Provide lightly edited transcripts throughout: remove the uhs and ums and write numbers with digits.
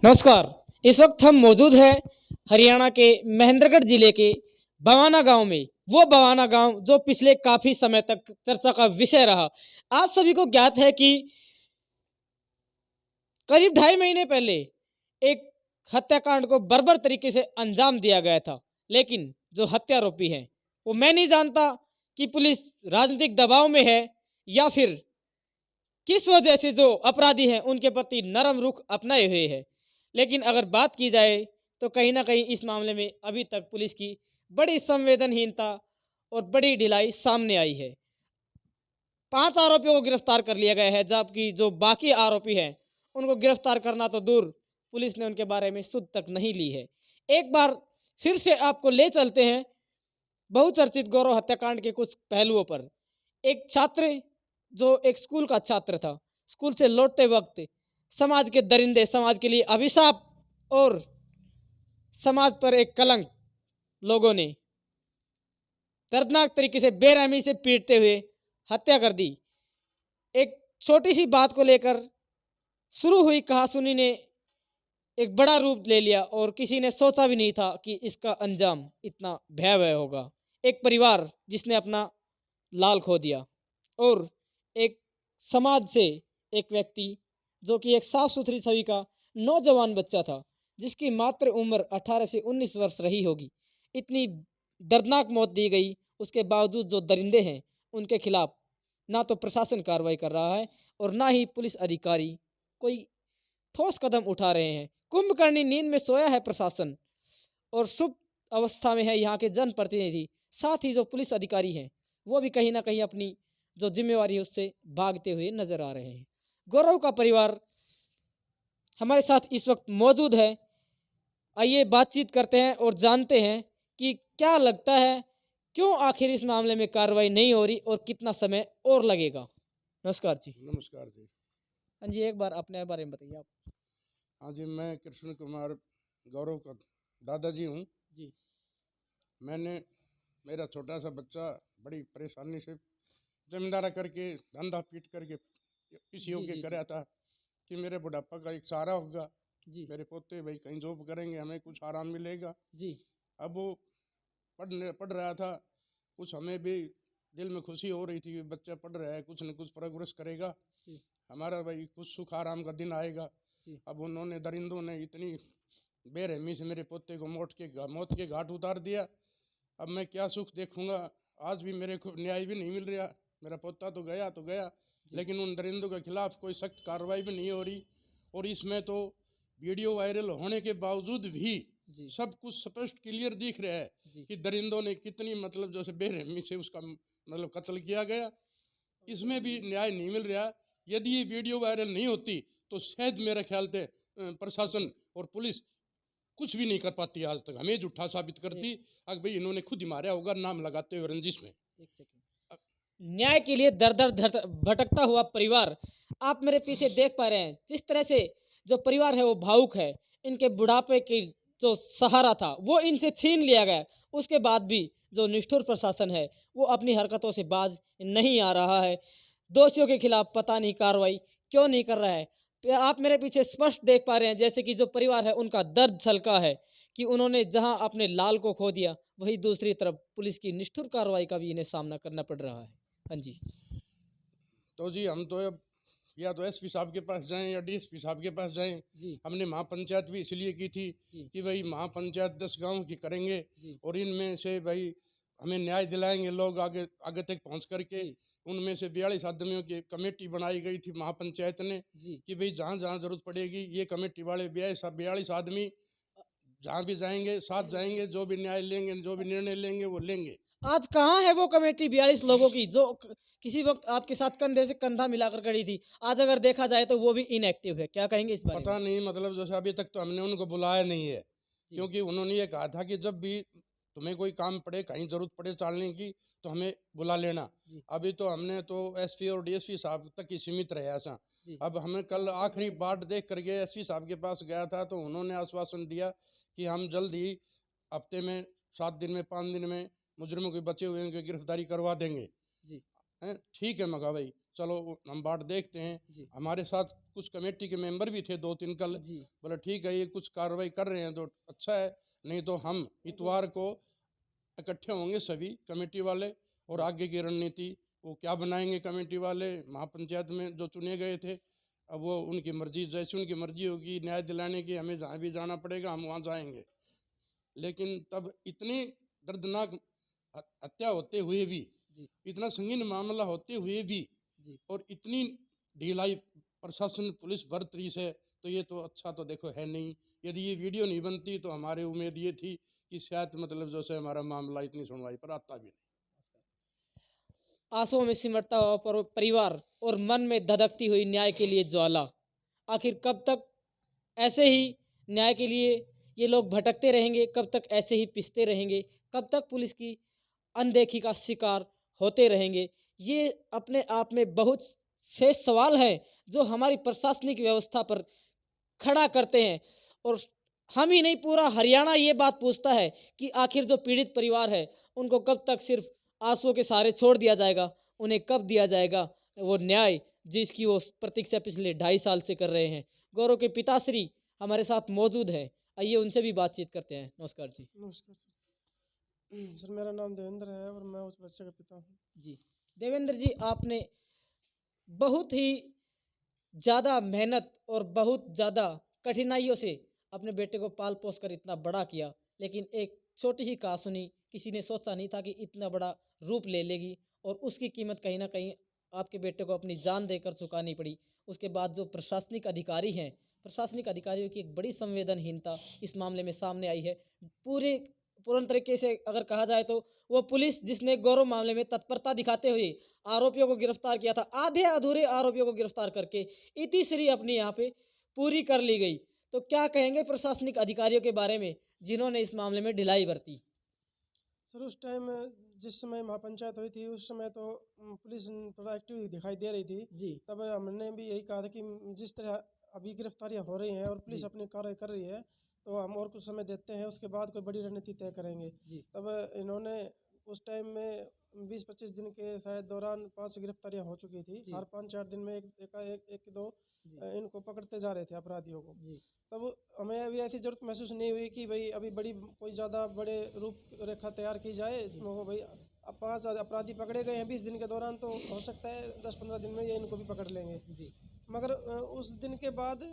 नमस्कार। इस वक्त हम मौजूद हैं हरियाणा के महेंद्रगढ़ जिले के बवाना गांव में। वो बवाना गांव जो पिछले काफी समय तक चर्चा का विषय रहा। आज सभी को ज्ञात है कि करीब 2.5 महीने पहले एक हत्याकांड को बर्बर तरीके से अंजाम दिया गया था। लेकिन जो हत्यारोपी हैं, वो मैं नहीं जानता कि पुलिस राजनीतिक दबाव में है या फिर किस वजह से जो अपराधी हैं उनके प्रति नरम रुख अपनाए हुए है। लेकिन अगर बात की जाए तो कहीं ना कहीं इस मामले में अभी तक पुलिस की बड़ी संवेदनहीनता और बड़ी ढिलाई सामने आई है। 5 आरोपियों को गिरफ्तार कर लिया गया है, जबकि जो बाकी आरोपी हैं उनको गिरफ्तार करना तो दूर, पुलिस ने उनके बारे में सुध तक नहीं ली है। एक बार फिर से आपको ले चलते हैं बहुचर्चित गौरव हत्याकांड के कुछ पहलुओं पर। एक छात्र जो एक स्कूल का छात्र था, स्कूल से लौटते वक्त समाज के दरिंदे, समाज के लिए अभिशाप और समाज पर एक कलंक लोगों ने दर्दनाक तरीके से बेरहमी से पीटते हुए हत्या कर दी। एक छोटी सी बात को लेकर शुरू हुई कहासुनी ने एक बड़ा रूप ले लिया और किसी ने सोचा भी नहीं था कि इसका अंजाम इतना भयावह होगा। एक परिवार जिसने अपना लाल खो दिया और एक समाज से एक व्यक्ति जो कि एक साफ सुथरी छवि का नौजवान बच्चा था, जिसकी मात्र उम्र 18 से 19 वर्ष रही होगी, इतनी दर्दनाक मौत दी गई। उसके बावजूद जो दरिंदे हैं उनके खिलाफ ना तो प्रशासन कार्रवाई कर रहा है और ना ही पुलिस अधिकारी कोई ठोस कदम उठा रहे हैं। कुंभकर्णी नींद में सोया है प्रशासन और शुभ अवस्था में है यहाँ के जनप्रतिनिधि। साथ ही जो पुलिस अधिकारी हैं वो भी कहीं ना कहीं अपनी जो जिम्मेवारी है उससे भागते हुए नजर आ रहे हैं। गौरव का परिवार हमारे साथ इस वक्त मौजूद है। आइए बातचीत करते हैं और जानते हैं कि क्या लगता है, क्यों आखिर इस मामले में कार्रवाई नहीं हो रही और कितना समय और लगेगा। नमस्कार जी। नमस्कार जी। हाँ जी, एक बार अपने बारे में बताइए आप। हाँ जी, मैं कृष्ण कुमार गौरव का दादाजी हूँ। जी मैंने मेरा छोटा सा बच्चा बड़ी परेशानी से जमींदारा करके धंधा पीट करके इस जी योग्य जी जी कराया था कि मेरे बुढ़ापा का एक सहारा होगा। जी मेरे पोते भाई कहीं जॉब करेंगे, हमें कुछ आराम मिलेगा। जी अब वो पढ़ रहा था, कुछ हमें भी दिल में खुशी हो रही थी कि बच्चा पढ़ रहा है, कुछ न कुछ प्रोग्रेस करेगा, जी हमारा भाई कुछ सुख आराम का दिन आएगा। जी अब उन्होंने दरिंदों ने इतनी बेरहमी से मेरे पोते को मौत के घाट उतार दिया। अब मैं क्या सुख देखूंगा। आज भी मेरे को न्याय भी नहीं मिल रहा। मेरा पोता तो गया, जी लेकिन उन दरिंदों के खिलाफ कोई सख्त कार्रवाई भी नहीं हो रही। और इसमें तो वीडियो वायरल होने के बावजूद भी जी सब कुछ स्पष्ट क्लियर दिख रहा है जी कि दरिंदों ने कितनी मतलब जैसे बेरहमी से उसका मतलब कत्ल किया गया। इसमें भी न्याय नहीं मिल रहा। यदि ये वीडियो वायरल नहीं होती तो शायद मेरा ख्याल से प्रशासन और पुलिस कुछ भी नहीं कर पाती। आज तक हमें झूठा साबित एक करती अगर भाई इन्होंने खुद ही मारा होगा नाम लगाते हुए रंजिश में। एक सेकंड। न्याय के लिए दर दर भटकता हुआ परिवार आप मेरे पीछे देख पा रहे हैं। जिस तरह से जो परिवार है वो भावुक है। इनके बुढ़ापे की जो सहारा था वो इनसे छीन लिया गया। उसके बाद भी जो निष्ठुर प्रशासन है वो अपनी हरकतों से बाज नहीं आ रहा है। दोषियों के खिलाफ पता नहीं कार्रवाई क्यों नहीं कर रहा है। आप मेरे पीछे स्पष्ट देख पा रहे हैं जैसे कि जो परिवार है उनका दर्द छलका है कि उन्होंने जहां अपने लाल को खो दिया, वहीं दूसरी तरफ पुलिस की निष्ठुर कार्रवाई का भी इन्हें सामना करना पड़ रहा है। हाँ जी। तो जी हम तो अब या तो एसपी साहब के पास जाएं या डीएसपी साहब के पास जाएं। जी हमने महापंचायत भी इसलिए की थी जी कि भाई महापंचायत 10 गांव की करेंगे जी और इनमें से भाई हमें न्याय दिलाएंगे लोग आगे आगे तक पहुंच करके। जी उनमें से 42 आदमियों की कमेटी बनाई गई थी महापंचायत ने जी। कि भाई जहाँ जहाँ जरूरत पड़ेगी ये कमेटी वाले 42 आदमी जहाँ भी जाएंगे साथ जाएंगे, जो भी न्याय लेंगे जो भी निर्णय लेंगे वो लेंगे। आज कहाँ है वो कमेटी 42 लोगों की जो किसी वक्त आपके साथ कंधे से कंधा मिलाकर खड़ी थी। आज अगर देखा जाए तो वो भी इनएक्टिव है। क्या कहेंगे इस बारे में। पता नहीं मतलब जैसे अभी तक तो हमने उनको बुलाया नहीं है, जी क्योंकि उन्होंने ये कहा था कि जब भी तुम्हें कोई काम पड़े कहीं जरूरत पड़े चालने की तो हमें बुला लेना। जी अभी तो हमने तो एसपी और डीएसपी साहब तक ही सीमित रहे ऐसा। जी अब हमें कल आखिरी बाट देख करके एसपी साहब के पास गया था तो उन्होंने आश्वासन दिया कि हम जल्द ही हफ्ते में 7 दिन में 5 दिन में मुजरिमों के बचे हुए की गिरफ्तारी करवा देंगे। जी हैं ठीक है मगा भाई, चलो हम बाट देखते हैं। जी हमारे साथ कुछ कमेटी के मेंबर भी थे 2-3 कल। जी बोले ठीक है, ये कुछ कार्रवाई कर रहे हैं तो अच्छा है, नहीं तो हम इतवार को इकट्ठे होंगे सभी कमेटी वाले और आगे की रणनीति वो क्या बनाएंगे। कमेटी वाले महापंचायत में जो चुने गए थे, अब वो उनकी मर्जी, जैसी उनकी मर्जी होगी न्याय दिलाने की, हमें जहाँ भी जाना पड़ेगा हम वहाँ जाएंगे। लेकिन तब इतनी दर्दनाक हत्या होते हुए भी, जी इतना संगीन मामला होते हुए भी, जी और इतनी ढिलाई प्रशासन पुलिस बरत रही है, तो ये तो अच्छा तो देखो है नहीं। यदि ये वीडियो नहीं बनती तो हमारी उम्मीद ये थी कि शायद मतलब जैसे हमारा मामला इतनी सुनवाई पर आता भी नहीं। आंसुओं में सिमटता हुआ परिवार और मन में धधकती हुई न्याय के लिए ज्वाला। आखिर कब तक ऐसे ही न्याय के लिए ये लोग भटकते रहेंगे? कब तक ऐसे ही पिसते रहेंगे? कब तक पुलिस की अनदेखी का शिकार होते रहेंगे? ये अपने आप में बहुत से सवाल हैं जो हमारी प्रशासनिक व्यवस्था पर खड़ा करते हैं। और हम ही नहीं, पूरा हरियाणा ये बात पूछता है कि आखिर जो पीड़ित परिवार है उनको कब तक सिर्फ आंसुओं के सहारे छोड़ दिया जाएगा? उन्हें कब दिया जाएगा वो न्याय जिसकी वो प्रतीक्षा पिछले 2.5 साल से कर रहे हैं? गौरव के पिताश्री हमारे साथ मौजूद है, आइए उनसे भी बातचीत करते हैं। नमस्कार जी। नमस्कार सर। सर मेरा नाम देवेंद्र है और मैं उस बच्चे का पिता हूँ। जी देवेंद्र जी, आपने बहुत ही ज़्यादा मेहनत और बहुत ज़्यादा कठिनाइयों से अपने बेटे को पाल पोस कर इतना बड़ा किया, लेकिन एक छोटी सी कहासुनी किसी ने सोचा नहीं था कि इतना बड़ा रूप ले लेगी और उसकी कीमत कहीं ना कहीं आपके बेटे को अपनी जान देकर चुकानी पड़ी। उसके बाद जो प्रशासनिक अधिकारी हैं, प्रशासनिक अधिकारियों की एक बड़ी संवेदनहीनता इस मामले में सामने आई है। पूरे पूर्ण तरीके से अगर कहा जाए तो वो पुलिस जिसने गौरव मामले में तत्परता दिखाते हुए आरोपियों को गिरफ्तार किया था, आधे अधूरे आरोपियों को गिरफ्तार करके इतिश्री अपनी यहाँ पे पूरी कर ली गई। तो क्या कहेंगे प्रशासनिक अधिकारियों के बारे में जिन्होंने इस मामले में ढिलाई बरती? सर उस टाइम जिस समय महापंचायत हुई थी उस समय तो पुलिस थोड़ा एक्टिव दिखाई दे रही थी। जी तब हमने भी यही कहा था कि जिस तरह अभी गिरफ्तारियां हो रही हैं और पुलिस जी अपनी कार्रवाई कर रही है तो हम और कुछ समय देते हैं, उसके बाद कोई बड़ी रणनीति तय करेंगे। जी तब इन्होंने उस टाइम में 20-25 दिन के शायद दौरान 5 गिरफ्तारियां हो चुकी थी। जी हर 5-4 दिन में एक दो जी इनको पकड़ते जा रहे थे अपराधियों को। जी तब हमें अभी ऐसी ज़रूरत महसूस नहीं हुई कि भाई अभी बड़ी कोई ज़्यादा बड़े रूप रेखा तैयार की जाए। तो भाई अब 5 अपराधी पकड़े गए हैं 20 दिन के दौरान, तो हो सकता है 10-15 दिन में ये इनको भी पकड़ लेंगे। जी मगर उस दिन के बाद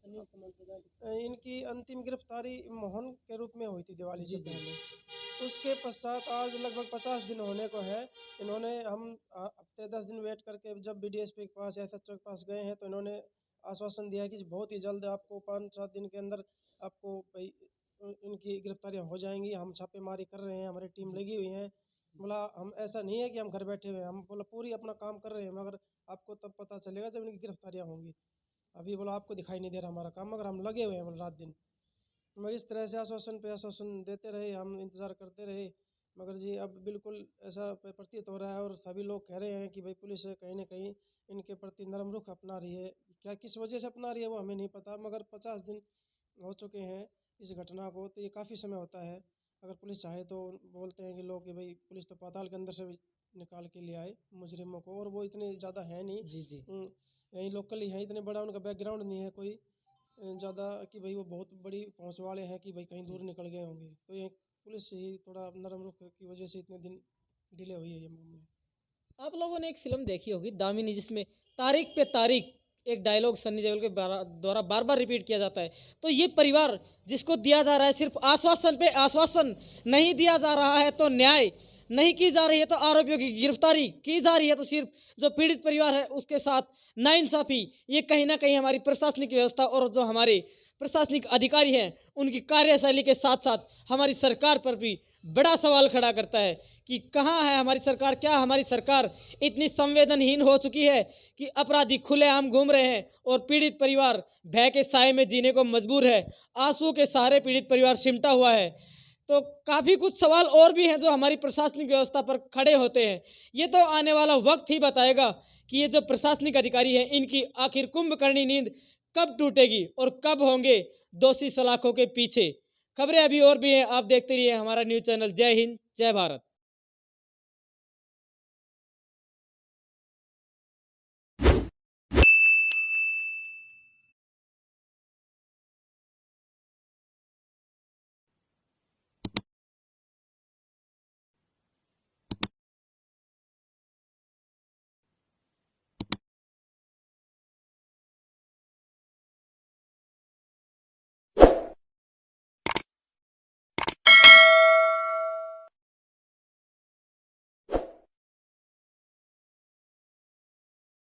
इनकी अंतिम गिरफ्तारी मोहन के रूप में हुई थी दिवाली से जी जी पहले। उसके पश्चात आज लगभग 50 दिन होने को है। इन्होंने हम हफ्ते 10 दिन वेट करके जब बीडीएसपी के पास एसएचओ के पास गए हैं तो इन्होंने आश्वासन दिया है कि बहुत ही जल्द आपको 5-7 दिन के अंदर आपको भाई इनकी गिरफ्तारियां हो जाएंगी। हम छापेमारी कर रहे हैं, हमारी टीम लगी हुई है। बोला हम ऐसा नहीं है कि हम घर बैठे हुए हैं, हम बोला पूरी अपना काम कर रहे हैं, मगर आपको तब पता चलेगा जब इनकी गिरफ्तारियां होंगी। अभी बोला आपको दिखाई नहीं दे रहा हमारा काम, मगर हम लगे हुए हैं बोला रात दिन। मगर इस तरह से आश्वासन पे आश्वासन देते रहे, हम इंतज़ार करते रहे। मगर जी अब बिल्कुल ऐसा प्रतीत हो रहा है और सभी लोग कह रहे हैं कि भाई पुलिस कहीं न कहीं इनके प्रति नरम रुख अपना रही है। क्या किस वजह से अपना रही है वो हमें नहीं पता, मगर 50 दिन हो चुके हैं इस घटना को, तो ये काफ़ी समय होता है। अगर पुलिस चाहे तो बोलते हैं कि लोग कि भाई पुलिस तो पाताल के अंदर से भी निकाल के ले आए मुजरिमों को, और वो इतने ज़्यादा है नहीं। जी जी यहीं लोकल ही हैं, इतने बड़ा उनका बैकग्राउंड नहीं है कोई ज़्यादा कि भाई वो बहुत बड़ी पहुंच वाले हैं कि भाई कहीं दूर निकल गए होंगे। तो ये पुलिस ही थोड़ा नरम रुख की वजह से इतने दिन डिले हुई है ये मामला। आप लोगों ने एक फिल्म देखी होगी दामिनी, जिसमें तारीख पे तारीख एक डायलॉग सन्नी देओल के द्वारा बार बार रिपीट किया जाता है। तो ये परिवार जिसको दिया जा रहा है सिर्फ आश्वासन पे आश्वासन, नहीं दिया जा रहा है तो न्याय नहीं की जा रही है, तो आरोपियों की गिरफ्तारी की जा रही है, तो सिर्फ जो पीड़ित परिवार है उसके साथ नाइंसाफी, ये कहीं ना कहीं हमारी प्रशासनिक व्यवस्था और जो हमारे प्रशासनिक अधिकारी हैं उनकी कार्यशैली के साथ साथ हमारी सरकार पर भी बड़ा सवाल खड़ा करता है कि कहाँ है हमारी सरकार? क्या हमारी सरकार इतनी संवेदनहीन हो चुकी है कि अपराधी खुलेआम घूम रहे हैं और पीड़ित परिवार भय के साए में जीने को मजबूर है, आंसू के सहारे पीड़ित परिवार सिमटा हुआ है। तो काफ़ी कुछ सवाल और भी हैं जो हमारी प्रशासनिक व्यवस्था पर खड़े होते हैं। ये तो आने वाला वक्त ही बताएगा कि ये जो प्रशासनिक अधिकारी हैं इनकी आखिर कुंभकर्णी नींद कब टूटेगी और कब होंगे दोषी सलाखों के पीछे। खबरें अभी और भी हैं, आप देखते रहिए हमारा न्यूज़ चैनल। जय हिंद, जय भारत।